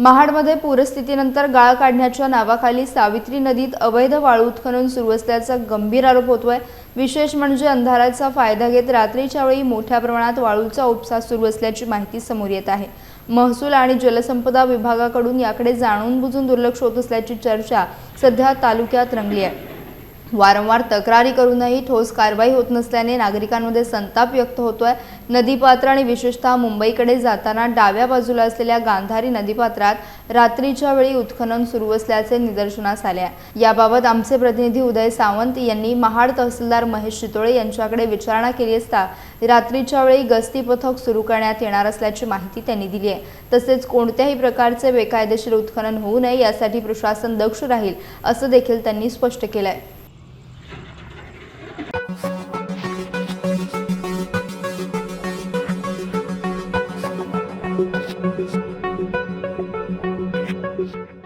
महाडमध्ये पूरस्थितीनंतर गाळ काढण्याच्या नावाखाली सावित्री नदीत अवैध वाळू उत्खनन सुरू असल्याचा गंभीर आरोप होतोय। विशेष म्हणजे अंधाराचा फायदा घेत रात्रीच्या वेळी मोठ्या प्रमाणात वाळूचा उपसा सुरू असल्याची माहिती समोर येत आहे। महसूल आणि जलसंपदा विभागाकडून याकडे जाणून-बुजून दुर्लक्ष होत असल्याची चर्चा सध्या तालुक्यात रंगली आहे। वारंवार तक्रारी करूनही ठोस कारवाई होत नसल्याने नागरिकांमध्ये संताप व्यक्त होतोय। नदीपात्र आणि विशेषतः मुंबईकडे जाताना डाव्या बाजूला असलेल्या गांधारी नदीपात्रात रात्रीच्या वेळी उत्खनन सुरू असल्याचे निदर्शनास आले आहे। याबाबत आमचे प्रतिनिधी उदय सावंत यांनी महाड तहसीलदार महेश शितोळे यांच्याकडे विचारणा केली असता रात्रीच्या वेळी गस्ती पथक सुरू करण्यात येणार असल्याची माहिती त्यांनी दिली आहे। तसेच कोणत्याही प्रकारचे बेकायदेशीर उत्खनन होऊ नये यासाठी प्रशासन दक्ष राहील असं देखील त्यांनी स्पष्ट केलं आहे। Thank you.